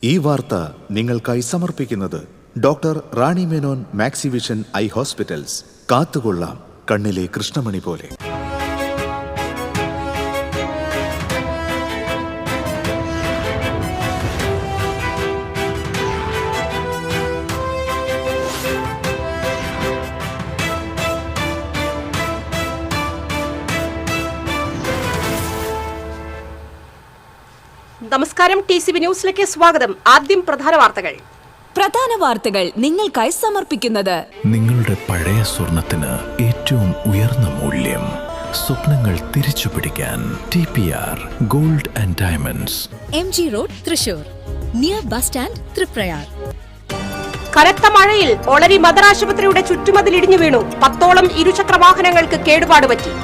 ഈ വാർത്ത നിങ്ങൾക്കായി സമർപ്പിക്കുന്നത് doctor Rani Menon Maxivision I hospitals. കാത്തുകൊള്ളാം കണ്ണിലെ കൃഷ്ണമണി പോലെ. നമസ്കാരം, TCV ന്യൂസിലേക്ക് സ്വാഗതം. ആദ്യം പ്രധാന വാർത്തകൾ നിങ്ങൾക്കായി സമർപ്പിക്കുന്നത് നിങ്ങളുടെ പഴയ സ്വർണത്തിന് ഏറ്റവും ഉയർന്ന മൂല്യം. സ്വപ്നങ്ങൾ തിരിച്ചു പിടിക്കാൻ TPR gold and diamonds, MG road, Thrissur, near bus stand, Thriprayar. കനത്ത മഴയിൽ ഒളരി മദർ ആശുപത്രിയുടെ ചുറ്റുമതിൽ ഇടിഞ്ഞു വീണു. 10ഓളം ഇരുചക്ര വാഹനങ്ങൾക്ക് കേടുപാട് പറ്റി.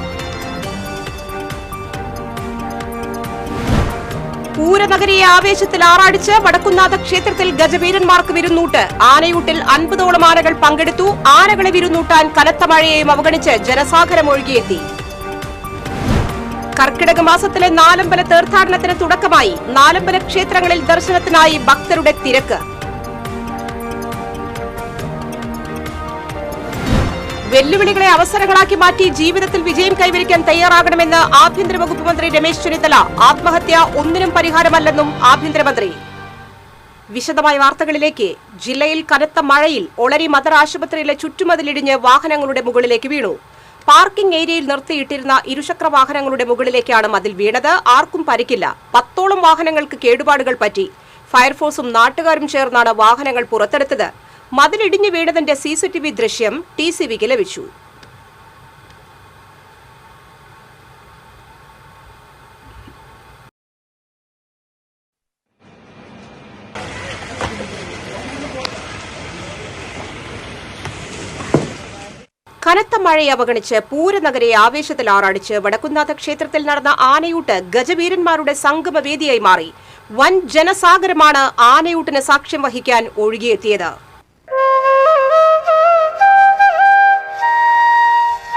പൂരനഗരിയെ ആവേശത്തിൽ ആറാടിച്ച് വടക്കുന്നാഥ ക്ഷേത്രത്തിൽ ഗജവീരന്മാർക്ക് വിരുന്നൂട്ട്. ആനയൂട്ടിൽ 50ഓളം ആനകൾ പങ്കെടുത്തു. ആനകളെ വിരുന്നൂട്ടാൻ കനത്ത മഴയെയും അവഗണിച്ച് ജനസാഗരം ഒഴുകിയെത്തി. കർക്കിടക മാസത്തിലെ നാലമ്പല തീർത്ഥാടനത്തിന് തുടക്കമായി. നാലമ്പല ക്ഷേത്രങ്ങളിൽ ദർശനത്തിനായി ഭക്തരുടെ തിരക്ക്. വെല്ലുവിളികളെ അവസരങ്ങളാക്കി മാറ്റി ജീവിതത്തിൽ വിജയം കൈവരിക്കാൻ തയ്യാറാകണമെന്ന് ആഭ്യന്തര വകുപ്പ് മന്ത്രി രമേശ് ചെന്നിത്തല. ആത്മഹത്യ ഒന്നിനും പരിഹാരമല്ലെന്നും ആഭ്യന്തരമന്ത്രി. വിശദമായ വാർത്തകളിലേക്ക്. ജില്ലയിൽ കനത്ത മഴയിൽ ഒളരി മദർ ആശുപത്രിയിലെ ചുറ്റുമതിലിടിഞ്ഞ് വാഹനങ്ങളുടെ മുകളിലേക്ക് വീണു. പാർക്കിംഗ് ഏരിയയിൽ നിർത്തിയിട്ടിരുന്ന ഇരുചക്ര വാഹനങ്ങളുടെ മുകളിലേക്കാണ് മതിൽ വീണത്. ആർക്കും പരിക്കില്ല. 10ഓളം വാഹനങ്ങൾക്ക് കേടുപാടുകൾ പറ്റി. ഫയർഫോഴ്സും നാട്ടുകാരും ചേർന്നാണ് വാഹനങ്ങൾ പുറത്തെടുത്തത്. മതിലിടിഞ്ഞു വീണതിന്റെ CCTV ദൃശ്യം TCVക്ക് ലഭിച്ചു. കനത്ത മഴയെ അവഗണിച്ച് പൂരനഗരെ ആവേശത്തിൽ ആറാടിച്ച് വടക്കുന്നാഥ ക്ഷേത്രത്തിൽ നടന്ന ആനയൂട്ട് ഗജവീരന്മാരുടെ സംഗമവേദിയായി മാറി. വൻ ജനസാഗരമാണ് ആനയൂട്ടിന് സാക്ഷ്യം വഹിക്കാൻ ഒഴുകിയെത്തിയത്.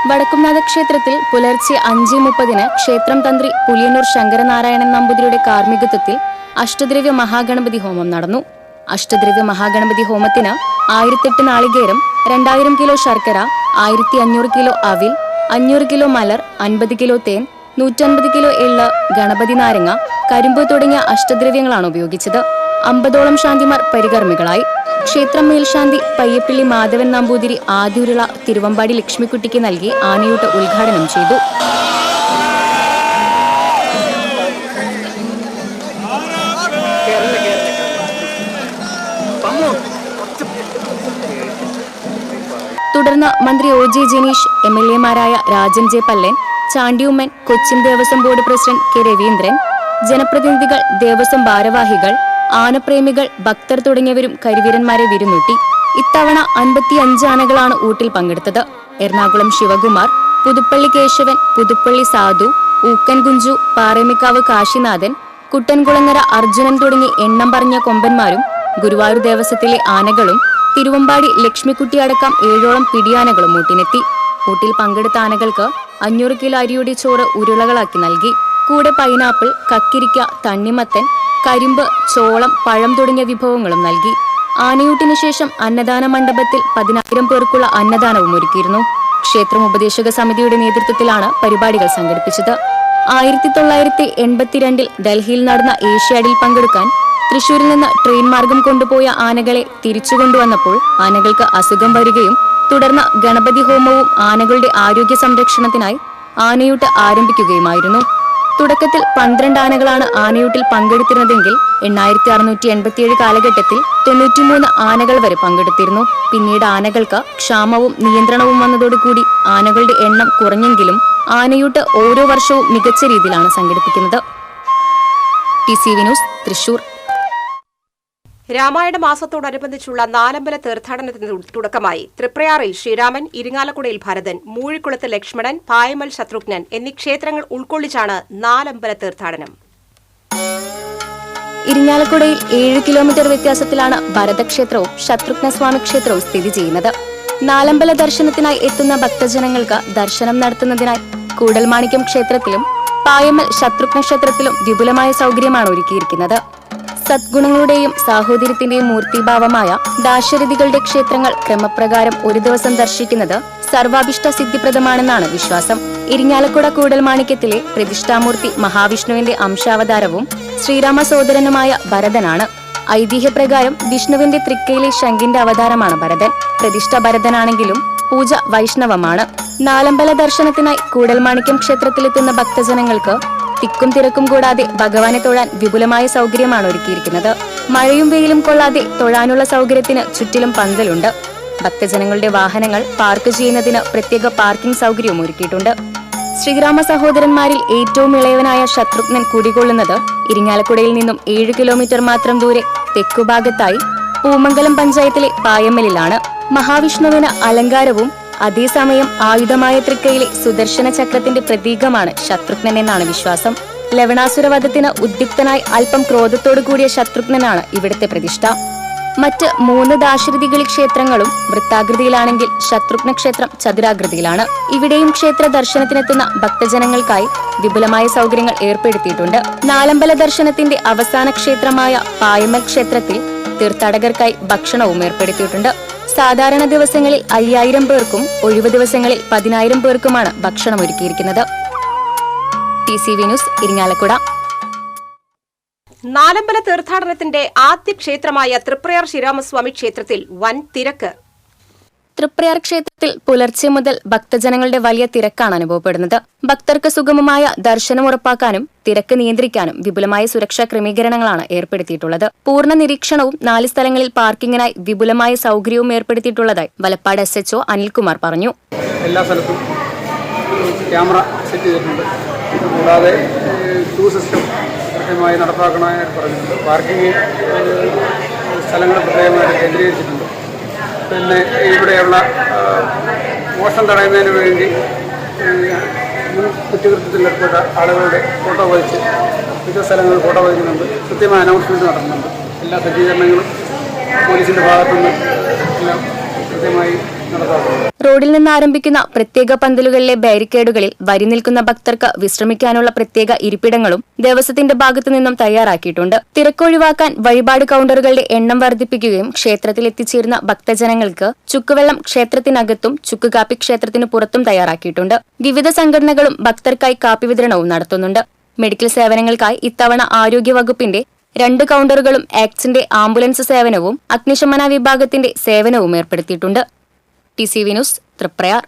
വടക്കുംനാഥ ക്ഷേത്രത്തിൽ പുലർച്ചെ 5:30 ക്ഷേത്രം തന്ത്രി പുലിയന്നൂർ ശങ്കരനാരായണൻ നമ്പൂതിരിയുടെ കാർമ്മികത്വത്തിൽ അഷ്ടദ്രവ്യ മഹാഗണപതി ഹോമം നടന്നു. അഷ്ടദ്രവ്യ മഹാഗണപതി ഹോമത്തിന് 1008 നാളികേരം, 2000 കിലോ ശർക്കര, 1500 കിലോ അവിൽ, 500 കിലോ മലർ, 50 കിലോ തേൻ, 150 കിലോ എള്ള്, ഗണപതി നാരങ്ങ, കരിമ്പ് തുടങ്ങിയ അഷ്ടദ്രവ്യങ്ങളാണ് ഉപയോഗിച്ചത്. 50ഓളം ശാന്തിമാർ പരികർമ്മികളായി. ക്ഷേത്രം മേൽശാന്തി പയ്യപ്പിള്ളി മാധവൻ നമ്പൂതിരി ആദ്യുരുള തിരുവമ്പാടി ലക്ഷ്മിക്കുട്ടിക്ക് നൽകി ആനയൂട്ട് ഉദ്ഘാടനം ചെയ്തു. തുടർന്ന് മന്ത്രി OJ ജനീഷ്, MLA-മാരായ Rajan J Pallan, Chandy Oommen, Cochin Devaswom board president K Raveendran, ജനപ്രതിനിധികൾ, ദേവസ്വം ഭാരവാഹികൾ, ആനപ്രേമികൾ, ഭക്തർ തുടങ്ങിയവരും കരിവീരന്മാരെ വിരുന്നൂട്ടി. ഇത്തവണ 55 ആനകളാണ് ഊട്ടിൽ പങ്കെടുത്തത്. എറണാകുളം ശിവകുമാർ, പുതുപ്പള്ളി കേശവൻ, പുതുപ്പള്ളി സാധു, ഊക്കൻ കുഞ്ചു, പാറേമിക്കാവ് കാശിനാഥൻ, കുട്ടൻകുളങ്ങര അർജുനൻ തുടങ്ങി എണ്ണം പറഞ്ഞ കൊമ്പന്മാരും ഗുരുവായൂർ ദേവസ്വത്തിലെ ആനകളും തിരുവമ്പാടി ലക്ഷ്മിക്കുട്ടി അടക്കം 7ഓളം പിടിയാനകളും ഊട്ടിനെത്തി. ഊട്ടിൽ പങ്കെടുത്ത ആനകൾക്ക് 500 കിലോ അരിയുടെ ചോറ് ഉരുളകളാക്കി നൽകി. കൂടെ പൈനാപ്പിൾ, കക്കിരിക്ക, തണ്ണിമത്തൻ, കരിമ്പ്, ചോളം, പഴം തുടങ്ങിയ വിഭവങ്ങളും നൽകി. ആനയൂട്ടിനു ശേഷം അന്നദാന മണ്ഡപത്തിൽ 10,000 പേർക്കുള്ള അന്നദാനവും ഒരുക്കിയിരുന്നു. ക്ഷേത്രം ഉപദേശക സമിതിയുടെ നേതൃത്വത്തിലാണ് പരിപാടികൾ സംഘടിപ്പിച്ചത്. 1982 ഡൽഹിയിൽ നടന്ന ഏഷ്യാഡിൽ പങ്കെടുക്കാൻ തൃശൂരിൽ നിന്ന് ട്രെയിൻ മാർഗം കൊണ്ടുപോയ ആനകളെ തിരിച്ചു കൊണ്ടുവന്നപ്പോൾ ആനകൾക്ക് അസുഖം വരികയും തുടർന്ന് ഗണപതി ഹോമവും ആനകളുടെ ആരോഗ്യ സംരക്ഷണത്തിനായി ആനയൂട്ട് ആരംഭിക്കുകയുമായിരുന്നു. തുടക്കത്തിൽ 12 ആനകളാണ് ആനയൂട്ടിൽ പങ്കെടുത്തിരുന്നതെങ്കിൽ 8687 കാലഘട്ടത്തിൽ 93 ആനകൾ വരെ പങ്കെടുത്തിരുന്നു. പിന്നീട് ആനകൾക്ക് ക്ഷാമവും നിയന്ത്രണവും വന്നതോടുകൂടി ആനകളുടെ എണ്ണം കുറഞ്ഞെങ്കിലും ആനയൂട്ട് ഓരോ വർഷവും മികച്ച രീതിയിലാണ് സംഘടിപ്പിക്കുന്നത്. TCV news, Thrissur. രാമായണ മാസത്തോടനുബന്ധിച്ചുള്ള നാലമ്പല തീർത്ഥാടനത്തിന് തുടക്കമായി. തൃപ്രയാറിൽ ശ്രീരാമൻ, ഇരിങ്ങാലക്കുടയിൽ ഭരതൻ, മൂഴിക്കുളത്ത് ലക്ഷ്മണൻ, പായമൽ ശത്രുഘ്നൻ എന്നീ ക്ഷേത്രങ്ങൾ ഉൾക്കൊള്ളിച്ചാണ് നാലമ്പല തീർത്ഥാടനം. ഇരിങ്ങാലക്കുടയിൽ 7 കിലോമീറ്റർ വ്യത്യാസത്തിലാണ് ഭരതക്ഷേത്രവും ശത്രുഘ്നസ്വാമി ക്ഷേത്രവും സ്ഥിതി ചെയ്യുന്നത്. നാലമ്പല ദർശനത്തിനായി എത്തുന്ന ഭക്തജനങ്ങൾക്ക് ദർശനം നടത്തുന്നതിനായി കൂടൽമാണിക്യം ക്ഷേത്രത്തിലും പായമൽ ശത്രുഘ്ന ക്ഷേത്രത്തിലും വിപുലമായ സൗകര്യമാണ് ഒരുക്കിയിരിക്കുന്നത്. സദ്ഗുണങ്ങളുടെയും സാഹോദര്യത്തിന്റെയും മൂർത്തിഭാവമായ ദാശരഥികളുടെ ക്ഷേത്രങ്ങൾ ക്രമപ്രകാരം ഒരു ദിവസം ദർശിക്കുന്നത് സർവാഭിഷ്ട സിദ്ധിപ്രദമാണെന്നാണ് വിശ്വാസം. ഇരിങ്ങാലക്കുട കൂടൽമാണിക്യത്തിലെ പ്രതിഷ്ഠാമൂർത്തി മഹാവിഷ്ണുവിന്റെ അംശാവതാരവും ശ്രീരാമ സോദരനുമായ ഭരതനാണ്. ഐതിഹ്യപ്രകാരം വിഷ്ണുവിന്റെ തൃക്കയിലെ ശംഖിന്റെ അവതാരമാണ് ഭരതൻ. പ്രതിഷ്ഠ ഭരതനാണെങ്കിലും പൂജ വൈഷ്ണവമാണ്. നാലമ്പല ദർശനത്തിനായി കൂടൽമാണിക്യം ക്ഷേത്രത്തിലെത്തുന്ന ഭക്തജനങ്ങൾക്ക് തിക്കും തിരക്കും കൂടാതെ ഭഗവാനെ തൊഴാൻ വിപുലമായ സൗകര്യമാണ് ഒരുക്കിയിരിക്കുന്നത്. മഴയും വെയിലും കൊള്ളാതെ തൊഴാനുള്ള സൗകര്യത്തിന് ചുറ്റിലും പന്തലുണ്ട്. ഭക്തജനങ്ങളുടെ വാഹനങ്ങൾ പാർക്ക് ചെയ്യുന്നതിന് പ്രത്യേക പാർക്കിംഗ് സൗകര്യവും ഒരുക്കിയിട്ടുണ്ട്. ശ്രീരാമ സഹോദരന്മാരിൽ ഏറ്റവും ഇളയവനായ ശത്രുഘ്നൻ കുടികൊള്ളുന്നത് ഇരിങ്ങാലക്കുടയിൽ നിന്നും 7 കിലോമീറ്റർ മാത്രം ദൂരെ തെക്കുഭാഗത്തായി പൂമംഗലം പഞ്ചായത്തിലെ പായമ്മലിലാണ്. മഹാവിഷ്ണുവിന് അലങ്കാരവും അതേസമയം ആയുധമായ തൃക്കയിലെ സുദർശന ചക്രത്തിന്റെ പ്രതീകമാണ് ശത്രുഘ്നൻ എന്നാണ് വിശ്വാസം. ലവണാസുരവധത്തിന് ഉദ്യുക്തനായി അല്പം ക്രോധത്തോടു കൂടിയ ശത്രുഘ്നനാണ് ഇവിടുത്തെ പ്രതിഷ്ഠ. മറ്റ് 3 ദാശരഥികളി ക്ഷേത്രങ്ങളും വൃത്താകൃതിയിലാണെങ്കിൽ ശത്രുഘ്ന ക്ഷേത്രം ചതുരാകൃതിയിലാണ്. ഇവിടെയും ക്ഷേത്ര ദർശനത്തിനെത്തുന്ന ഭക്തജനങ്ങൾക്കായി വിപുലമായ സൗകര്യങ്ങൾ ഏർപ്പെടുത്തിയിട്ടുണ്ട്. നാലമ്പല ദർശനത്തിന്റെ അവസാന ക്ഷേത്രമായ പായമ്മൽ ക്ഷേത്രത്തിൽ തീർത്ഥാടകർക്കായി ഭക്ഷണവും ഏർപ്പെടുത്തിയിട്ടുണ്ട്. സാധാരണ ദിവസങ്ങളിൽ 5000 പേർക്കും ഒഴിവ് ദിവസങ്ങളിൽ 10000 പേർക്കുമാണ് ഭക്ഷണം ഒരുക്കിയിരിക്കുന്നത്. TCV news Irinjalakuda. നാലമ്പല തീർത്ഥാടനത്തിന്റെ ആദ്യ ക്ഷേത്രമായ തൃപ്രയാർ ശ്രീരാമസ്വാമി ക്ഷേത്രത്തിൽ വൻ തിരക്ക്. തൃപ്രയാർ ക്ഷേത്രത്തിൽ പുലർച്ചെ മുതൽ ഭക്തജനങ്ങളുടെ വലിയ തിരക്കാണ് അനുഭവപ്പെടുന്നത്. ഭക്തർക്ക് സുഗമമായ ദർശനം ഉറപ്പാക്കാനും തിരക്ക് നിയന്ത്രിക്കാനും വിപുലമായ സുരക്ഷാ ക്രമീകരണങ്ങളാണ് ഏർപ്പെടുത്തിയിട്ടുള്ളത്. പൂർണ്ണ നിരീക്ഷണവും 4 സ്ഥലങ്ങളിൽ പാർക്കിങ്ങിനായി വിപുലമായ സൗകര്യവും ഏർപ്പെടുത്തിയിട്ടുള്ളതായി വലപ്പാട് SHO അനിൽകുമാർ പറഞ്ഞു. എല്ലാ സ്ഥലത്തും ക്യാമറ സെറ്റ് ചെയ്തിട്ടുണ്ട്. കൂടാതെ ക്യൂ സിസ്റ്റം കൃത്യമായി നടപ്പാക്കണമെന്ന് പറഞ്ഞിട്ടുണ്ട്. പാർക്കിംഗ് സ്ഥലങ്ങൾ പ്രത്യേകമായി കേന്ദ്രീകരിച്ചിട്ടുണ്ട്. പിന്നെ ഇവിടെയുള്ള മോഷണം തടയുന്നതിന് വേണ്ടി കുറ്റകൃത്യത്തിൽ ഏർപ്പെട്ട ആളുകളുടെ ഫോട്ടോ പതിച്ച് വിവിധ സ്ഥലങ്ങളിൽ ഫോട്ടോ പതിക്കുന്നുണ്ട്. കൃത്യമായ അനൗൺസ്മെൻറ്റ് നടത്തുന്നുണ്ട്. എല്ലാ സജ്ജീകരണങ്ങളും പോലീസിൻ്റെ ഭാഗത്തുനിന്ന് എല്ലാം കൃത്യമായി നടത്താറുണ്ട്. റോഡിൽ നിന്ന് ആരംഭിക്കുന്ന പ്രത്യേക പന്തലുകളിലെ ബാരിക്കേഡുകളിൽ വരി നിൽക്കുന്ന ഭക്തർക്ക് വിശ്രമിക്കാനുള്ള പ്രത്യേക ഇരിപ്പിടങ്ങളും ദേവസ്വത്തിന്റെ ഭാഗത്തു നിന്നും തയ്യാറാക്കിയിട്ടുണ്ട്. തിരക്കൊഴിവാക്കാൻ വഴിപാട് കൗണ്ടറുകളുടെ എണ്ണം വർദ്ധിപ്പിക്കുകയും ക്ഷേത്രത്തിൽ എത്തിച്ചേരുന്ന ഭക്തജനങ്ങൾക്ക് ചുക്കുവെള്ളം ക്ഷേത്രത്തിനകത്തും ചുക്കുകാപ്പി ക്ഷേത്രത്തിന് പുറത്തും തയ്യാറാക്കിയിട്ടുണ്ട്. വിവിധ സംഘടനകളും ഭക്തർക്കായി കാപ്പി വിതരണവും നടത്തുന്നുണ്ട്. മെഡിക്കൽ സേവനങ്ങൾക്കായി ഇത്തവണ ആരോഗ്യവകുപ്പിന്റെ 2 കൗണ്ടറുകളും ആക്സിന്റെ ആംബുലൻസ് സേവനവും അഗ്നിശമന വിഭാഗത്തിന്റെ സേവനവും ഏർപ്പെടുത്തിയിട്ടുണ്ട്. TCV news Triprayar.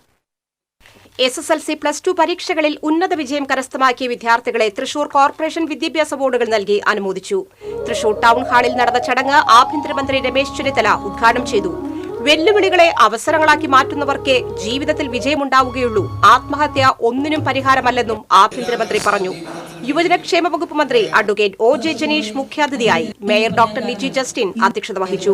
SSLC +2 പരീക്ഷകളിൽ ഉന്നത വിജയം കരസ്ഥമാക്കിയ വിദ്യാർത്ഥികളെ തൃശൂർ കോർപ്പറേഷൻ വിദ്യാഭ്യാസ ബോർഡുകൾ നൽകി അനുമോദിച്ചു. തൃശൂർ ടൗൺ ഹാളിൽ നടന്ന ചടങ്ങ് ആഭ്യന്തരമന്ത്രി രമേശ് ചെന്നിത്തല ഉദ്ഘാടനം ചെയ്തു. വെല്ലുവിളികളെ അവസരങ്ങളാക്കി മാറ്റുന്നവർക്കേ ജീവിതത്തിൽ വിജയമുണ്ടാവുകയുള്ളൂ. ആത്മഹത്യ ഒന്നിനും പരിഹാരമല്ലെന്നും ആഭ്യന്തരമന്ത്രി പറഞ്ഞു. യുവജനക്ഷേമ വകുപ്പ് മന്ത്രി അഡ്വക്കേറ്റ് OJ ജനീഷ് മുഖ്യാതിഥിയായി. മേയർ ഡോക്ടർ നിജി ജസ്റ്റിൻ അധ്യക്ഷത വഹിച്ചു.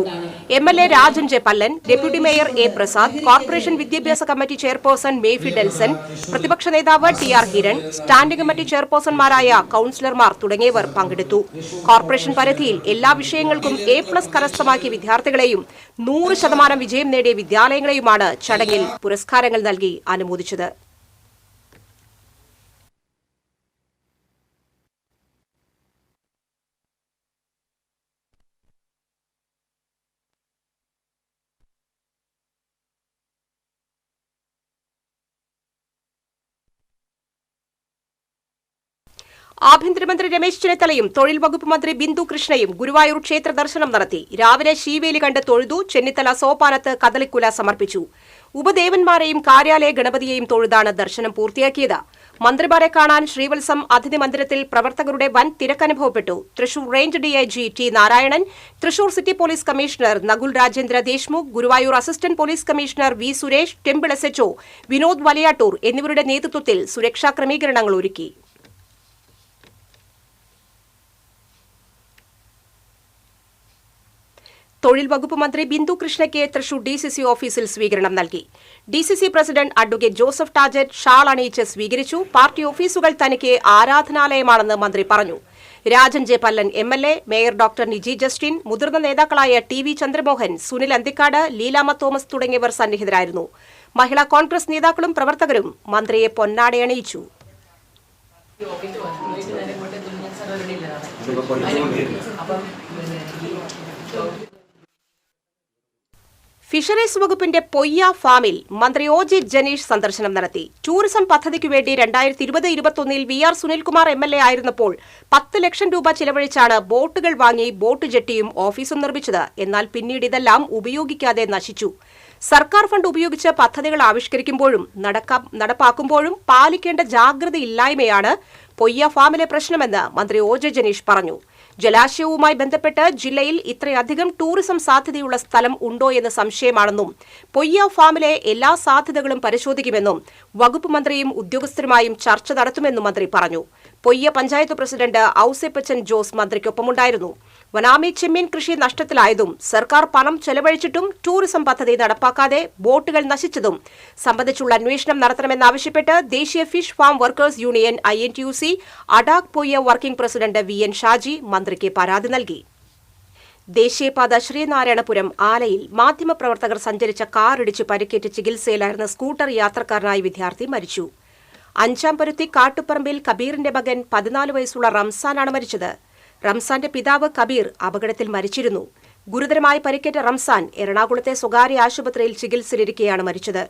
MLA Rajan J Pallan, deputy mayor A Prasad, corporation വിദ്യാഭ്യാസ കമ്മിറ്റി ചെയർപേഴ്സൺ മേഫി ഡെൽസൺ, പ്രതിപക്ഷ നേതാവ് TR ഹിരൺ, സ്റ്റാൻഡിംഗ് കമ്മിറ്റി ചെയർപേഴ്സൺമാരായ കൌൺസിലർമാർ തുടങ്ങിയവർ പങ്കെടുത്തു. കോർപ്പറേഷൻ പരിധിയിൽ എല്ലാ വിഷയങ്ങൾക്കും A+ കരസ്ഥമാക്കിയ വിദ്യാർത്ഥികളെയും 100% വിജയം നേടിയ വിദ്യാലയങ്ങളെയുമാണ് ചടങ്ങിൽ പുരസ്കാരങ്ങൾ നൽകി അനുമോദിച്ചത്. ആഭ്യന്തരമന്ത്രി രമേശ് ചെന്നിത്തലയും തൊഴിൽ വകുപ്പ് മന്ത്രി ബിന്ദു കൃഷ്ണയും ഗുരുവായൂർ ക്ഷേത്ര ദർശനം നടത്തി. രാവിലെ ശീവേലി കണ്ട് തൊഴുതു. ചെന്നിത്തല സോപാനത്ത് കദളിക്കുല സമർപ്പിച്ചു. ഉപദേവന്മാരെയും കാര്യാലയ ഗണപതിയെയും തൊഴുതാണ് ദർശനം പൂർത്തിയാക്കിയത്. മന്ത്രിമാരെ കാണാൻ ശ്രീവത്സം അതിഥി മന്ദിരത്തിൽ പ്രവർത്തകരുടെ വൻ തിരക്കനുഭവപ്പെട്ടു. Thrissur range DIG T Narayanan, Thrissur city police commissioner Nakul Rajendra Deshmukh, Guruvayur assistant police commissioner V Suresh, temple SHO Vinod Valiyattoor എന്നിവരുടെ നേതൃത്വത്തിൽ സുരക്ഷാ ക്രമീകരണങ്ങൾ ഒരുക്കി. തൊഴിൽ വകുപ്പ് മന്ത്രി ബിന്ദു കൃഷ്ണയ്ക്ക് തൃശൂർ DCC ഓഫീസിൽ സ്വീകരണം നൽകി. DCC president advocate Joseph ടാജറ്റ് shawl അണിയിച്ച് സ്വീകരിച്ചു. പാർട്ടി ഓഫീസുകൾ തനിക്ക് ആരാധനാലയമാണെന്ന് മന്ത്രി പറഞ്ഞു. Rajan J Pallan MLA, mayor doctor Niji Justin, മുതിർന്ന നേതാക്കളായ TV ചന്ദ്രമോഹൻ, സുനിൽ അന്തിക്കാട്, ലീലാമ തോമസ് തുടങ്ങിയവർ സന്നിഹിതരായിരുന്നു. മഹിളാ കോൺഗ്രസ് നേതാക്കളും പ്രവർത്തകരും മന്ത്രിയെ പൊന്നാടയണിയിച്ചു. ഫിഷറീസ് വകുപ്പിന്റെ പൊയ്യ ഫാമിൽ മന്ത്രി OJ ജനീഷ് സന്ദർശനം നടത്തി. ടൂറിസം പദ്ധതിക്കു വേണ്ടി 2020-21 VR സുനിൽകുമാർ MLA ആയിരുന്നപ്പോൾ 10 ലക്ഷം രൂപ ചിലവഴിച്ചാണ് ബോട്ടുകൾ വാങ്ങി ബോട്ട് ജെട്ടിയും ഓഫീസും നിർമ്മിച്ചത്. എന്നാൽ പിന്നീട് ഇതെല്ലാം ഉപയോഗിക്കാതെ നശിച്ചു. സർക്കാർ ഫണ്ട് ഉപയോഗിച്ച് പദ്ധതികൾ ആവിഷ്കരിക്കുമ്പോഴും നടപ്പാക്കുമ്പോഴും പാലിക്കേണ്ട ജാഗ്രതയില്ലായ്മയാണ് പൊയ്യ ഫാമിലെ പ്രശ്നമെന്ന് മന്ത്രി OJ ജനീഷ് പറഞ്ഞു. ജലാശയവുമായി ബന്ധപ്പെട്ട് ജില്ലയിൽ ഇത്രയധികം ടൂറിസം സാധ്യതയുള്ള സ്ഥലം ഉണ്ടോ എന്ന് സംശയമാണെന്നും പൊയ്യ ഫാമിലെ എല്ലാ സാധ്യതകളും പരിശോധിക്കുമെന്നും വകുപ്പ് മന്ത്രിയും ഉദ്യോഗസ്ഥരുമായും ചർച്ച നടത്തുമെന്നും മന്ത്രി പറഞ്ഞു. പൊയ്യ പഞ്ചായത്ത് പ്രസിഡന്റ് ഔസേപ്പച്ചൻ ജോസ് മന്ത്രിക്കൊപ്പമുണ്ടായിരുന്നു. വനാമി ചെമ്മീൻ കൃഷി നഷ്ടത്തിലായതും സർക്കാർ പണം ചെലവഴിച്ചിട്ടും ടൂറിസം പദ്ധതി നടപ്പാക്കാതെ ബോട്ടുകൾ നശിച്ചതും സംബന്ധിച്ചുള്ള അന്വേഷണം നടത്തണമെന്നാവശ്യപ്പെട്ട് ദേശീയ fish farm workers union INTUC ADAK Poyya working president VN Shaji മന്ത്രിക്ക് പരാതി നൽകി. ദേശീയപാത ശ്രീനാരായണപുരം ആലയിൽ മാധ്യമപ്രവർത്തകർ സഞ്ചരിച്ച കാറിടിച്ച് പരിക്കേറ്റ് ചികിത്സയിലായിരുന്ന സ്കൂട്ടർ യാത്രക്കാരനായ വിദ്യാർത്ഥി മരിച്ചു. അഞ്ചാംപരുത്തി കാട്ടുപറമ്പിൽ കബീറിന്റെ മകൻ 14 വയസ്സുള്ള റംസാനാണ് മരിച്ചത്. റംസാന്റെ പിതാവ് കബീർ അപകടത്തിൽ മരിച്ചിരുന്നു. ഗുരുതരമായി പരിക്കേറ്റ റംസാൻ എറണാകുളത്തെ സ്വകാര്യ ആശുപത്രിയിൽ ചികിത്സയിലിരിക്കെയാണ് മരിച്ചത്.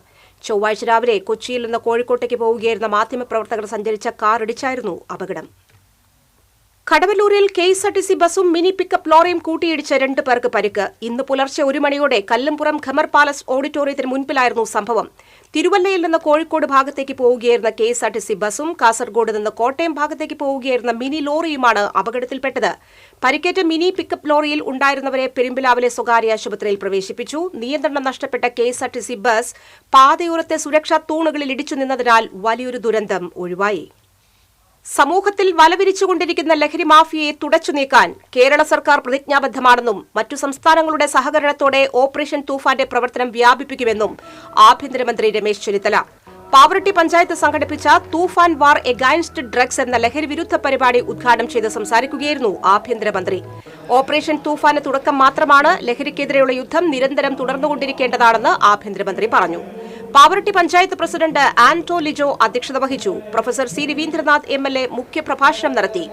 ചൊവ്വാഴ്ച രാവിലെ കൊച്ചിയിൽ നിന്ന് കോഴിക്കോട്ടേക്ക് പോവുകയായിരുന്ന മാധ്യമപ്രവർത്തകർ സഞ്ചരിച്ച കാറിടിച്ചായിരുന്നു അപകടം. കടവല്ലൂരിൽ KSRTC ബസും മിനി പിക്കപ്പ് ലോറിയും കൂട്ടിയിടിച്ച് 2 പേർക്ക് പരിക്ക്. ഇന്ന് പുലർച്ചെ 1 മണിയോടെ കല്ലംപുറം ഖമർ പാലസ് ഓഡിറ്റോറിയത്തിന് മുൻപിലായിരുന്നു സംഭവം. തിരുവല്ലയിൽ നിന്ന് കോഴിക്കോട് ഭാഗത്തേക്ക് പോവുകയായിരുന്ന KSRTC ബസും കാസർഗോഡ് നിന്ന് കോട്ടയം ഭാഗത്തേക്ക് പോവുകയായിരുന്ന മിനി ലോറിയുമാണ് അപകടത്തിൽപ്പെട്ടത്. പരിക്കേറ്റ മിനി പിക്കപ്പ് ലോറിയിൽ ഉണ്ടായിരുന്നവരെ പെരുമ്പിലാവിലെ സ്വകാര്യ ആശുപത്രിയിൽ പ്രവേശിപ്പിച്ചു. നിയന്ത്രണം നഷ്ടപ്പെട്ട KSRTC ബസ് പാതയോരത്തെ സുരക്ഷാ തൂണുകളിൽ ഇടിച്ചു നിന്നതിനാൽ വലിയൊരു ദുരന്തം ഒഴിവായി. സമൂഹത്തിൽ വലവിരിച്ചുകൊണ്ടിരിക്കുന്ന ലഹരി മാഫിയയെ തുടച്ചു നീക്കാൻ കേരള സർക്കാർ പ്രതിജ്ഞാബദ്ധമാണെന്നും മറ്റു സംസ്ഥാനങ്ങളുടെ സഹകരണത്തോടെ ഓപ്പറേഷൻ തൂഫാന്റെ പ്രവർത്തനം വ്യാപിപ്പിക്കുമെന്നും ആഭ്യന്തരമന്ത്രി രമേശ് ചെന്നിത്തല പാവറട്ടി പഞ്ചായത്ത് സംഘടിപ്പിച്ച തൂഫാൻ വാർ എഗൈൻസ്റ്റ് ഡ്രഗ്സ് എന്ന ലഹരി വിരുദ്ധ പരിപാടി ഉദ്ഘാടനം ചെയ്ത് സംസാരിക്കുകയായിരുന്നു ആഭ്യന്തരമന്ത്രി. ഓപ്പറേഷൻ തൂഫാന് തുടക്കം മാത്രമാണ്. ലഹരിക്കെതിരെയുള്ള യുദ്ധം നിരന്തരം തുടർന്നുകൊണ്ടിരിക്കേണ്ടതാണെന്ന് ആഭ്യന്തരമന്ത്രി പറഞ്ഞു. പാവറട്ടി പഞ്ചായത്ത് പ്രസിഡന്റ് ആന്റോ ലിജോ അധ്യക്ഷത വഹിച്ചു. പ്രൊഫസർ C രവീന്ദ്രനാഥ് MLA മുഖ്യപ്രഭാഷണം നടത്തി.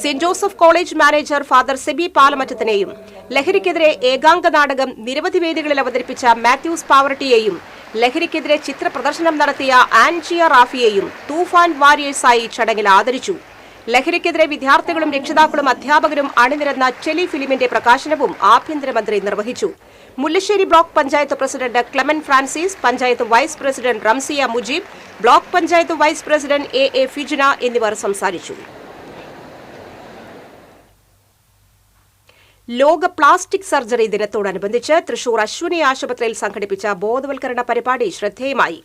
Saint Joseph college manager father Seby പാലമറ്റത്തിനെയും ലഹരിക്കെതിരെ ഏകാംഗ നാടകം നിരവധി വേദികളിൽ അവതരിപ്പിച്ച മാത്യൂസ് പാവറട്ടിയെയും ലഹരിക്കെതിരെ ചിത്ര പ്രദർശനം നടത്തിയ ആൻജിയ റാഫിയെയും തൂഫാൻ വാരിയേഴ്സായി ചടങ്ങിൽ ആദരിച്ചു. ലഹരിക്കെതിരെ വിദ്യാർത്ഥികളും രക്ഷിതാക്കളും അധ്യാപകരും അണിനിരന്ന ടെലിഫിലിമിന്റെ പ്രകാശനവും ആഭ്യന്തരമന്ത്രി നിർവഹിച്ചു. Mullassery block panchayat president Clemen Francis, panchayat vice president Ramsiya Mujeeb, block panchayat vice president AA Fijina എന്നിവർ സംസാരിച്ചു. ലോക പ്ലാസ്റ്റിക് സർജറി ദിനത്തോടനുബന്ധിച്ച് തൃശൂർ അശ്വിനി ആശുപത്രിയിൽ സംഘടിപ്പിച്ച ബോധവൽക്കരണ പരിപാടി ശ്രദ്ധേയമായി.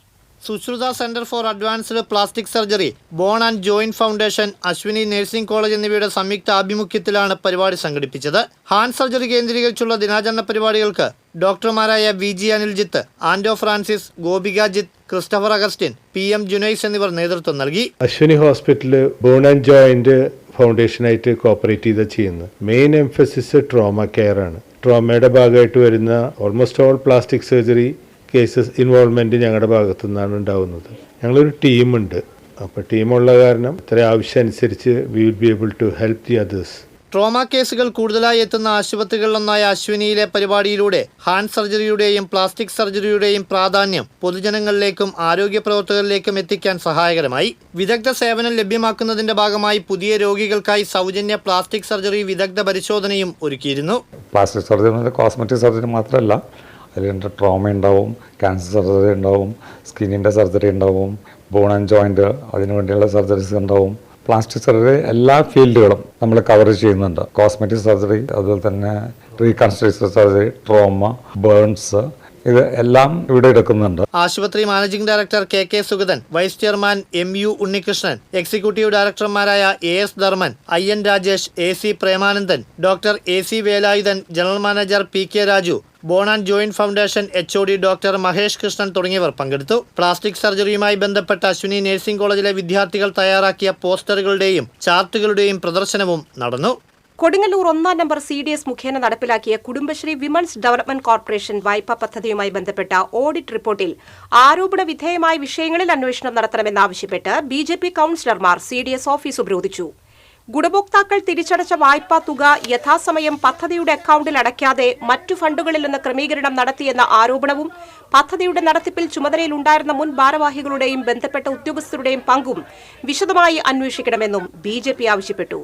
Sushruta centre for advanced plastic surgery, bone and joint foundation, Ashwini nursing college എന്നിവയുടെ സംയുക്ത ആഭിമുഖ്യത്തിലാണ് പരിപാടി സംഘടിപ്പിച്ചത്. ഹാൻഡ് സർജറി കേന്ദ്രീകരിച്ചുള്ള ദിനാചരണ പരിപാടികൾക്ക് ഡോക്ടർമാരായ VG Aniljith, Ando Francis, Gopikajith, Christopher Augustine, PM Junais എന്നിവർ നേതൃത്വം നൽകി. Ashwini hospital bone and joint ഫൗണ്ടേഷനായിട്ട് കോപ്പറേറ്റ് ചെയ്ത് ചെയ്യുന്നത്. മെയിൻ എംഫസിസ് ട്രോമ കെയർ ആണ്. ട്രോമയുടെ ഭാഗമായിട്ട് വരുന്ന almost all plastic surgery cases involvement ഞങ്ങളുടെ ഭാഗത്തു നിന്നാണ് ഉണ്ടാകുന്നത്. ഞങ്ങളൊരു ടീമുണ്ട്. അപ്പോൾ ടീമുള്ള കാരണം ഇത്ര ആവശ്യം അനുസരിച്ച് we will be able to help the others. Trauma കേസുകൾ കൂടുതലായി എത്തുന്ന ആശുപത്രികളിലൊന്നായ അശ്വിനിയിലെ പരിപാടിയിലൂടെ ഹാൻഡ് സർജറിയുടെയും പ്ലാസ്റ്റിക് സർജറിയുടെയും പ്രാധാന്യം പൊതുജനങ്ങളിലേക്കും ആരോഗ്യ പ്രവർത്തകരിലേക്കും എത്തിക്കാൻ സഹായകരമായി. വിദഗ്ധ സേവനം ലഭ്യമാക്കുന്നതിന്റെ ഭാഗമായി പുതിയ രോഗികൾക്കായി സൗജന്യ പ്ലാസ്റ്റിക് സർജറി വിദഗ്ധ പരിശോധനയും ഒരുക്കിയിരുന്നു. പ്ലാസ്റ്റിക് സർജറി കോസ്മെറ്റിക് സർജറി മാത്രമല്ല, അതിൽ ട്രോമ ഉണ്ടാവും, ക്യാൻസർ സർജറി ഉണ്ടാവും, സ്കിന്നിൻ്റെ സർജറി ഉണ്ടാവും, ബോൺ ആൻഡ് ജോയിൻറ്റ് അതിനു വേണ്ടിയുള്ള സർജറീസ് ഉണ്ടാവും. പ്ലാസ്റ്റിക് സർജറി എല്ലാ ഫീൽഡുകളും നമ്മൾ കവർ ചെയ്യുന്നുണ്ട്. കോസ്മെറ്റിക് സർജറി, അതുപോലെ തന്നെ റീകൺസ്ട്രക്റ്റീവ് സർജറി, ട്രോമ, ബേൺസ്, ഇത് എല്ലാം ഇവിടെ എടുക്കുന്നുണ്ട്. ആശുപത്രി managing director KK Sugathan, vice chairman MU Unnikrishnan, executive ഡയറക്ടർമാരായ AS Dharman, IN Rajesh, AC Premanandan, doctor AC Velayudhan, general manager PK Raju, bone and joint foundation HOD doctor Mahesh Krishnan തുടങ്ങിയവർ പങ്കെടുത്തു. പ്ലാസ്റ്റിക് സർജറിയുമായി ബന്ധപ്പെട്ട അശ്വിനി നഴ്സിംഗ് കോളേജിലെ വിദ്യാർത്ഥികൾ തയ്യാറാക്കിയ പോസ്റ്ററുകളുടെയും ചാർട്ടുകളുടെയും പ്രദർശനവും നടന്നു. കൊടുങ്ങല്ലൂർ 1-ാം നമ്പർ CDS മുഖേന നടപ്പിലാക്കിയ കുടുംബശ്രീ വിമൻസ് ഡെവലപ്മെന്റ് കോർപ്പറേഷൻ വായ്പാ പദ്ധതിയുമായി ബന്ധപ്പെട്ട ഓഡിറ്റ് റിപ്പോർട്ടിൽ ആരോപണ വിധേയമായ വിഷയങ്ങളിൽ അന്വേഷണം നടത്തണമെന്നാവശ്യപ്പെട്ട് BJP കൌൺസിലർമാർ CDS ഓഫീസ് ഉപരോധിച്ചു. ഗുണഭോക്താക്കൾ തിരിച്ചടച്ച വായ്പാ തുക യഥാസമയം പദ്ധതിയുടെ അക്കൌണ്ടിൽ അടയ്ക്കാതെ മറ്റു ഫണ്ടുകളിൽ നിന്ന് ക്രമീകരണം നടത്തിയെന്ന ആരോപണവും പദ്ധതിയുടെ നടത്തിപ്പിൽ ചുമതലയിലുണ്ടായിരുന്ന മുൻ ഭാരവാഹികളുടെയും ബന്ധപ്പെട്ട ഉദ്യോഗസ്ഥരുടെയും പങ്കും വിശദമായി അന്വേഷിക്കണമെന്നും ബിജെപി ആവശ്യപ്പെട്ടു.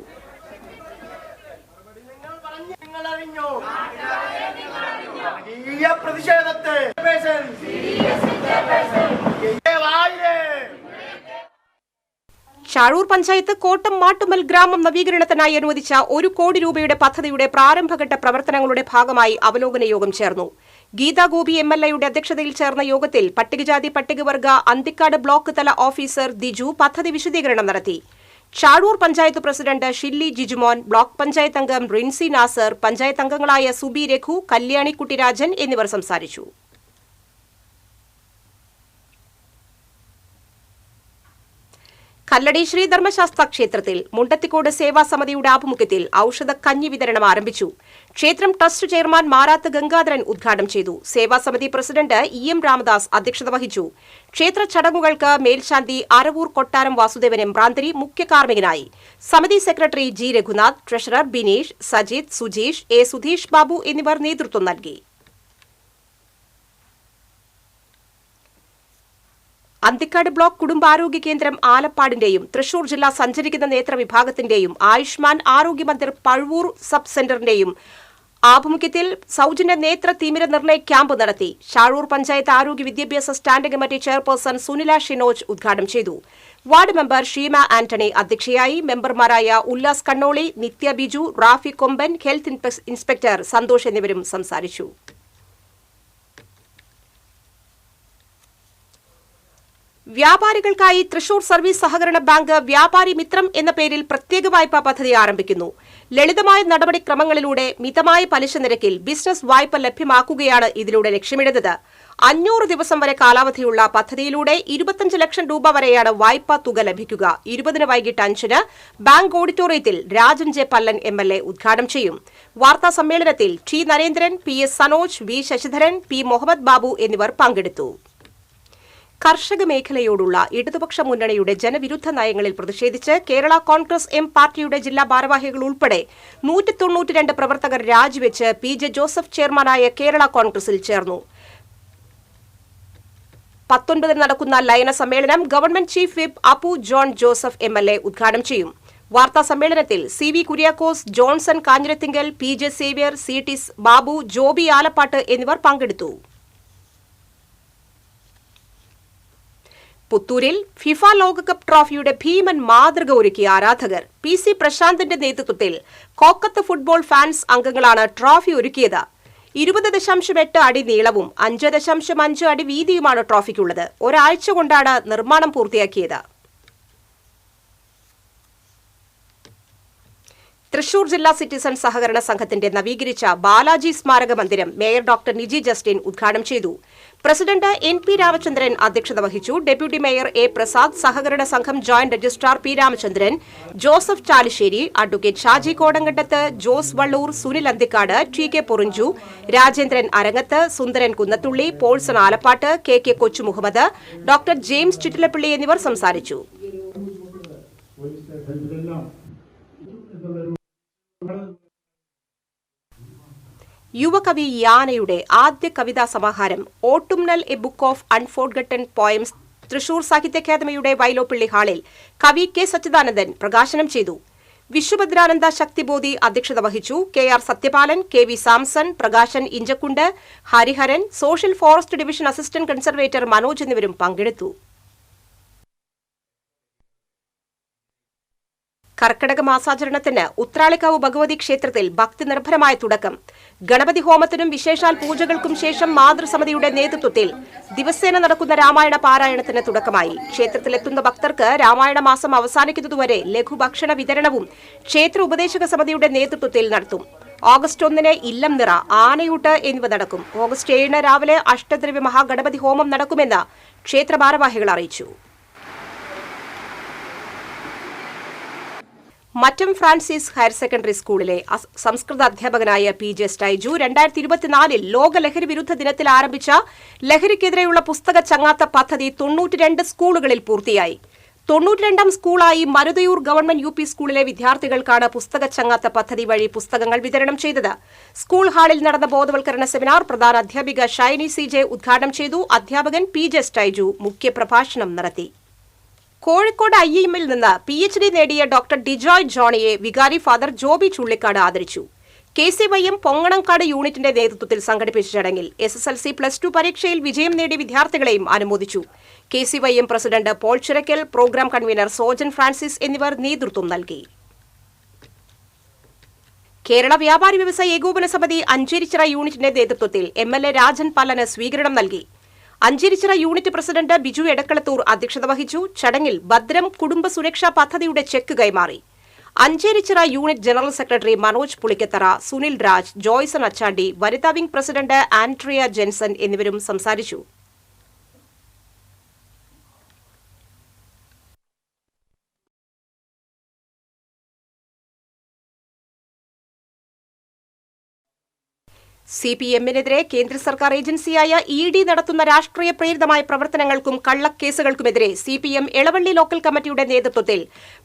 ഷാഴൂർ പഞ്ചായത്ത് കോട്ടം മാട്ടുമൽ ഗ്രാമം നവീകരണത്തിനായി അനുവദിച്ച 1 കോടി രൂപയുടെ പദ്ധതിയുടെ പ്രാരംഭഘട്ട പ്രവർത്തനങ്ങളുടെ ഭാഗമായി അവലോകന യോഗം ചേർന്നു. ഗീതാ ഗോപി MLAയുടെ അധ്യക്ഷതയിൽ ചേർന്ന യോഗത്തിൽ പട്ടികജാതി പട്ടികവർഗ അന്തിക്കാട് ബ്ലോക്ക് തല ഓഫീസർ ദിജു പദ്ധതി വിശദീകരണം നടത്തി. ഷാഴൂർ പഞ്ചായത്ത് പ്രസിഡന്റ് ഷില്ലി ജിജുമോൻ, ബ്ലോക്ക് പഞ്ചായത്ത് അംഗം റിൻസി നാസർ, പഞ്ചായത്ത് അംഗങ്ങളായ സുബി രഘു, കല്യാണി കുട്ടിരാജൻ എന്നിവർ സംസാരിച്ചു. കല്ലടി ശ്രീധർമ്മശാസ്ത്ര ക്ഷേത്രത്തിൽ മുണ്ടത്തിക്കോട് സേവാ സമിതിയുടെ ആഭിമുഖ്യത്തിൽ ഔഷധ കഞ്ഞി വിതരണം ആരംഭിച്ചു. ക്ഷേത്രം ട്രസ്റ്റ് ചെയർമാൻ മാരാത്ത് ഗംഗാധരൻ ഉദ്ഘാടനം ചെയ്തു. സേവാസമിതി പ്രസിഡന്റ് EM രാമദാസ് അധ്യക്ഷത വഹിച്ചു. ക്ഷേത്ര ചടങ്ങുകൾക്ക് മേൽശാന്തി അരവൂർ കൊട്ടാരം വാസുദേവൻ എമ്പ്രാന്തരി മുഖ്യ കാർമ്മികനായി. സമിതി secretary G Raghunath, treasurer Bineesh, Sajith, Sujeesh, A Sudheesh Babu എന്നിവർ നേതൃത്വം നൽകി. അന്തിക്കാട് ബ്ലോക്ക് കുടുംബാരോഗ്യ കേന്ദ്രം ആലപ്പാടിന്റെയും തൃശൂർ ജില്ലാ സഞ്ചരിക്കുന്ന നേത്ര വിഭാഗത്തിന്റെയും ആയുഷ്മാൻ ആരോഗ്യ മന്ദിർ പഴുവൂർ സബ് സെന്ററിന്റെയും ആഭിമുഖ്യത്തിൽ സൗജന്യ നേത്ര തിമിര നിർണയ ക്യാമ്പ് നടത്തി. ഷാഴൂർ പഞ്ചായത്ത് ആരോഗ്യ വിദ്യാഭ്യാസ standing committee chairperson Sunila Shinoj ഉദ്ഘാടനം ചെയ്തു. വാർഡ് മെമ്പർ ഷീമ ആന്റണി അധ്യക്ഷയായി. മെമ്പർമാരായ ഉല്ലാസ് കണ്ണോളി, നിത്യ ബിജു, റാഫി കൊമ്പൻ, ഹെൽത്ത് ഇൻസ്പെക്ടർ സന്തോഷ് എന്നിവരും സംസാരിച്ചു. വ്യാപാരികൾക്കായി തൃശൂർ സർവീസ് സഹകരണ ബാങ്ക് വ്യാപാരി മിത്രം എന്ന പേരിൽ പ്രത്യേക വായ്പാ പദ്ധതി ആരംഭിക്കുന്നു. ലളിതമായ നടപടിക്രമങ്ങളിലൂടെ മിതമായ പലിശ നിരക്കിൽ ബിസിനസ് വായ്പ ലഭ്യമാക്കുകയാണ് ഇതിലൂടെ ലക്ഷ്യമിടുന്നത്. 500 ദിവസം വരെ കാലാവധിയുള്ള പദ്ധതിയിലൂടെ 25 ലക്ഷം രൂപ വരെയാണ് വായ്പാ തുക ലഭിക്കുക. 20 വൈകിട്ട് 5 ബാങ്ക് ഓഡിറ്റോറിയത്തിൽ രാജൻ ജെ പല്ലൻ MLA ഉദ്ഘാടനം ചെയ്യും. വാർത്താ സമ്മേളനത്തിൽ T Narendran, PS Sanoj, V Sasidharan, P Muhammad Babu എന്നിവർ പങ്കെടുത്തു. കർഷക മേഖലയോടുള്ള ഇടതുപക്ഷ മുന്നണിയുടെ ജനവിരുദ്ധ നയങ്ങളിൽ പ്രതിഷേധിച്ച് കേരള കോൺഗ്രസ് M പാർട്ടിയുടെ ജില്ലാ ഭാരവാഹികൾ ഉൾപ്പെടെ 192 പ്രവർത്തകർ രാജിവെച്ച് PJ ജോസഫ് ചെയർമാനായ കേരള കോൺഗ്രസിൽ ചേർന്നു. 19 നടക്കുന്ന ലയന സമ്മേളനം government chief whip Appu John Joseph MLA ഉദ്ഘാടനം ചെയ്യും. വാർത്താ സമ്മേളനത്തിൽ CV Kuriakose, Johnson Kanjirathinkal, PJ Xavier, CT Babu, Joby Alappatt എന്നിവർ പങ്കെടുത്തു. പുത്തൂരിൽ ഫിഫ ലോകകപ്പ് ട്രോഫിയുടെ ഭീമൻ മാതൃക ഒരുക്കിയ ആരാധകർ. PC പ്രശാന്തിന്റെ നേതൃത്വത്തിൽ കോക്കത്ത് ഫുട്ബോൾ ഫാൻസ് അംഗങ്ങളാണ് ട്രോഫി ഒരുക്കിയത്. 20.8 അടി നീളവും 5.5 അടി വീതിയുമാണ് ട്രോഫിക്കുള്ളത്. ഒരാഴ്ച കൊണ്ടാണ് നിർമ്മാണം പൂർത്തിയാക്കിയത്. തൃശൂർ ജില്ലാ സിറ്റിസൺ സഹകരണ സംഘത്തിന്റെ നവീകരിച്ച ബാലാജി സ്മാരക മന്ദിരം മേയർ ഡോക്ടർ നിജി ജസ്റ്റിൻ ഉദ്ഘാടനം ചെയ്തു. പ്രസിഡന്റ് NP രാമചന്ദ്രൻ അധ്യക്ഷത വഹിച്ചു. ഡെപ്യൂട്ടി മേയർ A പ്രസാദ്, സഹകരണ സംഘം joint registrar P Ramachandran, Joseph Chalissery, advocate Shaji Kodankandath, Jose Valloor, Sunil Anthikad, TK Porinju, Rajendran Arangath, Sundaran Kunnathully, Paulson Alappatt, KK Kochu Muhammad, doctor James Chittilappilly എന്നിവർ സംസാരിച്ചു. യുവകവി യാനയുടെ ആദ്യ കവിതാ സമാഹാരം autumnal a book of unforgotten poems Thrissur സാഹിത്യ അക്കാദമിയുടെ വൈലോപ്പിള്ളി ഹാളിൽ കവി K സച്ചിദാനന്ദൻ പ്രകാശനം ചെയ്തു. വിശ്വഭദ്രാനന്ദ ശക്തിബോധി അധ്യക്ഷത വഹിച്ചു. KR Sathyapalan, KV Samson, Prakashan Inchakkundu, Hariharan, social forest division assistant conservator Manoj എന്നിവരും പങ്കെടുത്തു. കർക്കിടക മാസാചരണത്തിന് ഉത്രാളിക്കാവ് ഭഗവതി ക്ഷേത്രത്തിൽ ഭക്തി നിർഭരമായ തുടക്കം. ഗണപതി ഹോമത്തിനും വിശേഷാൽ പൂജകൾക്കും ശേഷം മാതൃസമിതിയുടെ നേതൃത്വത്തിൽ ദിവസേന നടക്കുന്ന രാമായണ പാരായണത്തിന് തുടക്കമായി. ക്ഷേത്രത്തിലെത്തുന്ന ഭക്തർക്ക് രാമായണ മാസം അവസാനിക്കുന്നതുവരെ ലഘുഭക്ഷണ വിതരണവും ക്ഷേത്ര ഉപദേശക സമിതിയുടെ നേതൃത്വത്തിൽ നടത്തും. ഓഗസ്റ്റ് 1 ഇല്ലം നിറ, ആനയൂട്ട് എന്നിവ നടക്കും. ഓഗസ്റ്റ് 7 രാവിലെ അഷ്ടദ്രവ്യ മഹാഗണപതി ഹോമം നടക്കുമെന്ന് ക്ഷേത്ര ഭാരവാഹികൾ അറിയിച്ചു. മറ്റം ഫ്രാൻസിസ് ഹയർ സെക്കൻഡറി സ്കൂളിലെ സംസ്കൃത അധ്യാപകനായ PJ സ്റ്റൈജു 2024 ലോക ലഹരി വിരുദ്ധ ദിനത്തിൽ ആരംഭിച്ച ലഹരിക്കെതിരെയുള്ള പുസ്തക ചങ്ങാത്ത പദ്ധതി 92 സ്കൂളുകളിൽ പൂർത്തിയായി. 92ാം സ്കൂളായി മരുതയൂർ ഗവൺമെന്റ് UP സ്കൂളിലെ വിദ്യാർത്ഥികൾക്കാണ് പുസ്തക ചങ്ങാത്ത പദ്ധതി വഴി പുസ്തകങ്ങൾ വിതരണം ചെയ്തത്. സ്കൂൾ ഹാളിൽ നടന്ന ബോധവൽക്കരണ സെമിനാർ പ്രധാന അധ്യാപിക ഷൈനി CJ ഉദ്ഘാടനം ചെയ്തു. അധ്യാപകൻ PJ സ്റ്റൈജു മുഖ്യപ്രഭാഷണം നടത്തി. കോഴിക്കോട് IIM-ൽ നിന്ന് PhD നേടിയ ഡോക്ടർ ഡിജോയ് ജോണിയെ വികാരി ഫാദർ ജോബി ചുള്ളിക്കാട് ആദരിച്ചു. KCYM പൊങ്ങണംകാട് യൂണിറ്റിന്റെ നേതൃത്വത്തിൽ സംഘടിപ്പിച്ച ചടങ്ങിൽ SSLC+2 പരീക്ഷയിൽ വിജയം നേടിയ വിദ്യാർത്ഥികളെയും അനുമോദിച്ചു. KCYM president Paul Chirakkal, programme convener Sojan Francis എന്നിവർ നേതൃത്വം നൽകി. കേരള വ്യാപാരി വ്യവസായ ഏകോപന സമിതി അഞ്ചേരിച്ചിറ യൂണിറ്റിന്റെ നേതൃത്വത്തിൽ MLA രാജൻ പല്ലന് സ്വീകരണം നൽകി. അഞ്ചേരിച്ചിറ യൂണിറ്റ് പ്രസിഡന്റ് ബിജു എടക്കളത്തൂർ അധ്യക്ഷത വഹിച്ചു. ചടങ്ങിൽ ഭദ്രം കുടുംബ സുരക്ഷാ പദ്ധതിയുടെ ചെക്ക് കൈമാറി. Ancherichira unit general secretary Manoj Pulikkathara, Sunil Raj, Joyson Achandy, വനിതാ വിംഗ് പ്രസിഡന്റ് ആൻഡ്രിയ ജെൻസൺ എന്നിവരും സംസാരിച്ചു. CPM-നെതിരെ കേന്ദ്ര സർക്കാർ ഏജൻസിയായ ED നടത്തുന്ന രാഷ്ട്രീയ പ്രേരിതമായ പ്രവർത്തനങ്ങൾക്കും കള്ളക്കേസുകൾക്കുമെതിരെ CPM എളവള്ളി ലോക്കൽ കമ്മിറ്റിയുടെ നേതൃത്വത്തിൽ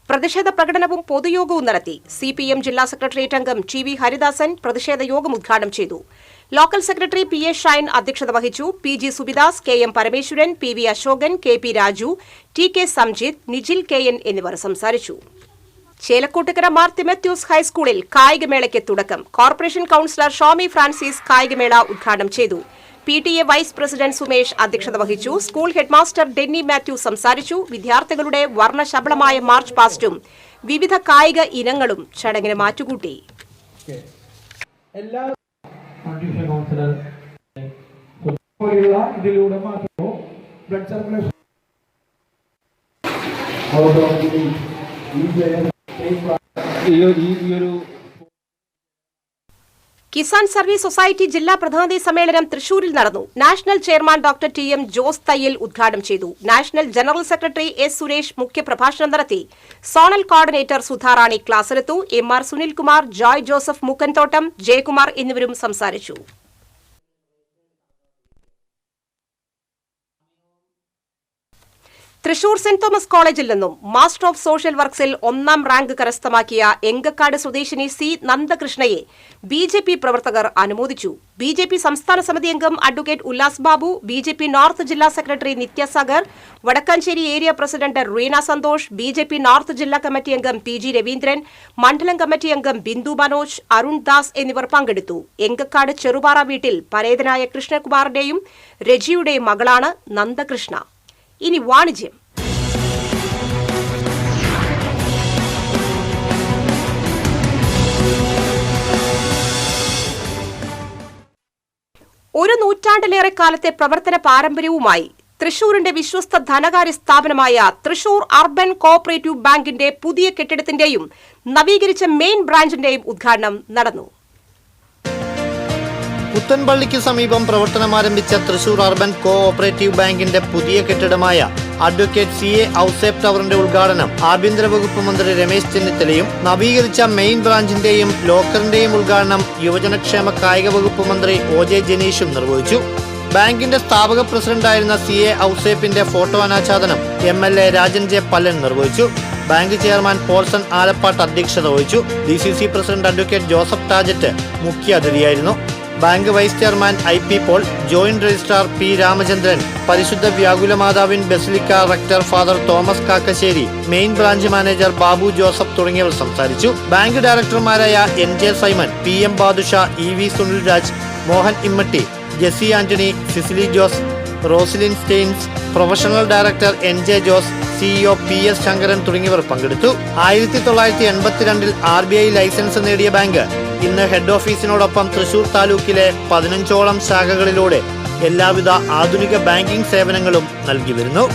പ്രതിഷേധ പ്രകടനവും പൊതുയോഗവും നടത്തി. CPM ജില്ലാ സെക്രട്ടേറിയറ്റ് അംഗം TV ഹരിദാസൻ പ്രതിഷേധ യോഗം ഉദ്ഘാടനം ചെയ്തു. ലോക്കൽ സെക്രട്ടറി PA ഷൈൻ അധ്യക്ഷത വഹിച്ചു. PG Subidas, KM Parameswaran, PV Ashokan, KP Raju, TK Samjith, Nijil KN എന്നിവർ സംസാരിച്ചു. ചേലക്കോട്ടുകര മാർ തിമത്യൂസ് ഹൈസ്കൂളിൽ കായികമേളയ്ക്ക് തുടക്കം. കോർപ്പറേഷൻ കൌൺസിലർ ഷോമി ഫ്രാൻസിസ് കായികമേള ഉദ്ഘാടനം ചെയ്തു. PTA വൈസ് പ്രസിഡന്റ് സുമേഷ് അധ്യക്ഷത വഹിച്ചു. സ്കൂൾ ഹെഡ്മാസ്റ്റർ ഡെന്നി മാത്യു സംസാരിച്ചു. വിദ്യാർത്ഥികളുടെ വർണ്ണശബളമായ മാർച്ച് പാസ്റ്റും വിവിധ കായിക ഇനങ്ങളും ചടങ്ങിന് മാറ്റുകൂട്ടി. കിസാൻ സർവീസ് സൊസൈറ്റി ജില്ലാ പ്രതിനിധി സമ്മേളനം തൃശൂരിൽ നടന്നു. National chairman doctor TM Jose Thayyil ഉദ്ഘാടനം ചെയ്തു. National general secretary S Suresh മുഖ്യപ്രഭാഷണം നടത്തി. സോണൽ കോർഡിനേറ്റർ സുധാറാണി ക്ലാസ്സെടുത്തു. MR Sunilkumar, Joy Joseph Mookkanthottam, Jayakumar എന്നിവരും സംസാരിച്ചു. തൃശൂർ സെന്റ് തോമസ് കോളേജിൽ നിന്നും മാസ്റ്റർ ഓഫ് സോഷ്യൽ വർക്ക്സിൽ 1ാം റാങ്ക് കരസ്ഥമാക്കിയ എങ്കക്കാട് സ്വദേശിനി C നന്ദകൃഷ്ണയെ BJP പ്രവർത്തകർ അനുമോദിച്ചു. BJP സംസ്ഥാന സമിതി അംഗം advocate Ullas Babu, BJP north ജില്ലാ സെക്രട്ടറി Nithyasagar, Vadakkanchery area president Reena Santhosh, BJP north ജില്ലാ കമ്മിറ്റി അംഗം PG രവീന്ദ്രൻ, മണ്ഡലം കമ്മിറ്റി അംഗം ബിന്ദു മനോജ്, അരുൺ ദാസ് എന്നിവർ പങ്കെടുത്തു. എങ്കക്കാട് ചെറുപാറ വീട്ടിൽ പരേതനായ കൃഷ്ണകുമാറിന്റെയും രജിയുടെയും മകളാണ് നന്ദകൃഷ്ണ. ഇനി വാണിജ്യം. ഒരു നൂറ്റാണ്ടിലേറെ കാലത്തെ പ്രവർത്തന പാരമ്പര്യവുമായി തൃശൂരിന്റെ വിശ്വസ്ത ധനകാര്യ സ്ഥാപനമായ തൃശൂർ അർബൻ കോഓപ്പറേറ്റീവ് ബാങ്കിന്റെ പുതിയ കെട്ടിടത്തിന്റെയും നവീകരിച്ച മെയിൻ ബ്രാഞ്ചിന്റെയും ഉദ്ഘാടനം നടന്നു. പുത്തൻപള്ളിക്ക് സമീപം പ്രവർത്തനമാരംഭിച്ച തൃശൂർ അർബൻ കോഓപ്പറേറ്റീവ് ബാങ്കിന്റെ പുതിയ കെട്ടിടമായ അഡ്വക്കേറ്റ് CA ഔസേപ്പ് ടവറിന്റെ ഉദ്ഘാടനം ആഭ്യന്തര വകുപ്പ് മന്ത്രി രമേശ് ചെന്നിത്തലയും നവീകരിച്ച മെയിൻ ബ്രാഞ്ചിന്റെയും ലോക്കറിന്റെയും ഉദ്ഘാടനം യുവജനക്ഷേമ കായിക വകുപ്പ് മന്ത്രി OJ ജനീഷും നിർവഹിച്ചു. ബാങ്കിന്റെ സ്ഥാപക പ്രസിഡന്റായിരുന്ന CA ഔസേപ്പിന്റെ ഫോട്ടോ അനാച്ഛാദനം MLA രാജൻ J പല്ലൻ നിർവഹിച്ചു. ബാങ്ക് ചെയർമാൻ പോൾസൺ ആലപ്പാട്ട് അധ്യക്ഷത വഹിച്ചു. DCC president advocate Joseph Tajet മുഖ്യ അതിഥിയായിരുന്നു. Bank vice chairman IP Paul, joint registrar P Ramachandran, പരിശുദ്ധ വ്യാകുലമാതാവിൻ basilica rector father Thomas Kakkassery, main branch manager Babu Joseph തുടങ്ങിയവർ സംസാരിച്ചു. ബാങ്ക് ഡയറക്ടർമാരായ NJ Simon, PM Badusha, EV Sunil Raj, Mohan Immatty, Jessy Antony, Cicily Jose, Roslin Staines, professional director NJ Jose, CEO PS Sankaran തുടങ്ങിയവർ പങ്കെടുത്തു. 1982 RBI licence നേടിയ bank ഇന്ന് head ഓഫീസിനോടൊപ്പം Thrissur താലൂക്കിലെ 15ഓളം ശാഖകളിലൂടെ എല്ലാവിധ ആധുനിക ബാങ്കിംഗ് സേവനങ്ങളും നൽകി വരുന്നു.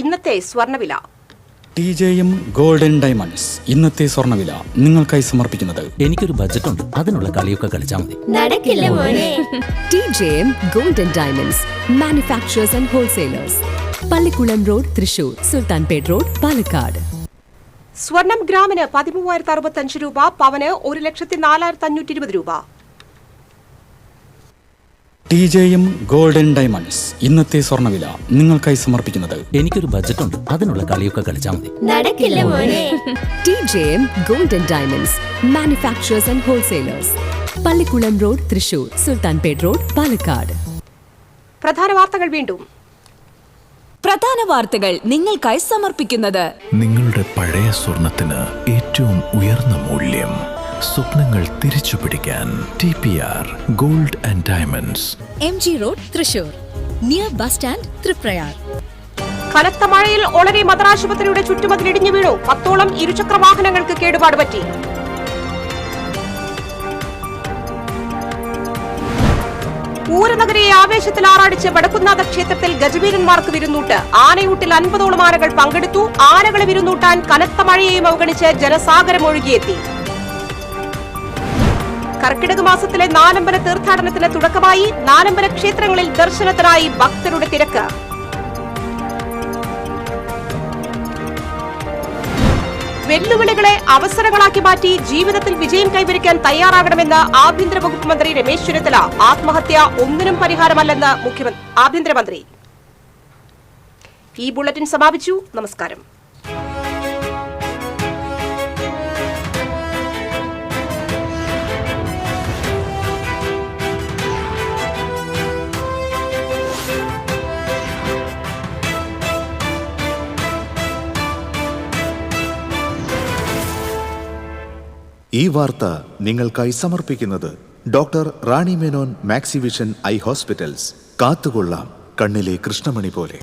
ഇന്നത്തെ സ്വർണ്ണവില. TJM ഗോൾഡൻ ഡയമണ്ട്സ് ഇന്നത്തെ സ്വർണ്ണവില നിങ്ങൾക്കായി സമർപ്പിക്കുന്നത്. എനിക്കൊരു ബജറ്റ് ഉണ്ട്, അതിനുള്ള കളിയൊക്കെ കളിച്ചാൽ മതി. നടക്കില്ല മോനെ. TJM golden diamonds manufacturers and wholesalers, Pallikulam road Thrissur, Sultanpet road Palakkad. സ്വർണം ഗ്രാമിന് 13,065 രൂപ, പവന് 1,04,520 രൂപ. TJM ഗോൾഡൻ ഡയമണ്ട്സ് ഇന്നത്തെ സ്വർണ്ണവില നിങ്ങൾക്കായി സമർപ്പിക്കുന്നത് എനിക്കൊരു ബജറ്റുണ്ട്, അതിനുള്ള കളിയൊക്കെ കളിച്ചാൽ മതി. നടക്കില്ല മോനെ. TJM golden diamonds manufacturers and wholesalers, Pallikulam road, Thrissur, Sultanpet road, Palakkad. പ്രധാന വാർത്തകൾ വീണ്ടും. പ്രധാന വാർത്തകൾ നിങ്ങൾക്കായി സമർപ്പിക്കുന്നത് നിങ്ങളുടെ പഴയ സ്വർണത്തിന് ഏറ്റവും ഉയർന്ന മൂല്യം. സ്വപ്നങ്ങൾ തിരിച്ചു പിടിക്കാൻ TPR gold and diamonds, MG road, Thrissur, near bus stand, Thriprayar. കനത്ത മഴയിൽ ഒളരി മദറാശുപത്രിയുടെ ചുറ്റുമതിൽ ഇടിഞ്ഞു വീണു. 10ഓളം ഇരുചക്ര വാഹനങ്ങൾക്ക് കേടുപാട് പറ്റി. പൂരനഗരിയെ ആവേശത്തിൽ ആറാടിച്ച് വടക്കുന്നാഥ ക്ഷേത്രത്തിൽ ഗജവീരന്മാർക്ക് വിരുന്നൂട്ട്. ആനയൂട്ടിൽ 50ഓളം ആനകൾ പങ്കെടുത്തു. ആനകളെ വിരുന്നൂട്ടാൻ കനത്ത മഴയെയും അവഗണിച്ച് ജനസാഗരം ഒഴുകിയെത്തി. കർക്കിടക മാസത്തിലെ നാലമ്പല തീർത്ഥാടനത്തിന് തുടക്കമായി. നാലമ്പല ക്ഷേത്രങ്ങളിൽ ദർശനത്തിനായി ഭക്തരുടെ തിരക്ക്. വെല്ലുവിളികളെ അവസരങ്ങളാക്കി മാറ്റി ജീവിതത്തിൽ വിജയം കൈവരിക്കാൻ തയ്യാറാകണമെന്ന് ആഭ്യന്തര വകുപ്പ് മന്ത്രി രമേശ് ചെന്നിത്തല. ആത്മഹത്യ ഒന്നിനും പരിഹാരമല്ലെന്ന് ആഭ്യന്തരമന്ത്രി. ഈ ബുള്ളറ്റിൻ സമാപിച്ചു. നമസ്കാരം. ഈ വാർത്ത നിങ്ങൾക്കായി സമർപ്പിക്കുന്നത് doctor Rani Menon Maxivision I hospitals. കാത്തുകൊള്ളാം കണ്ണിലെ കൃഷ്ണമണി പോലെ.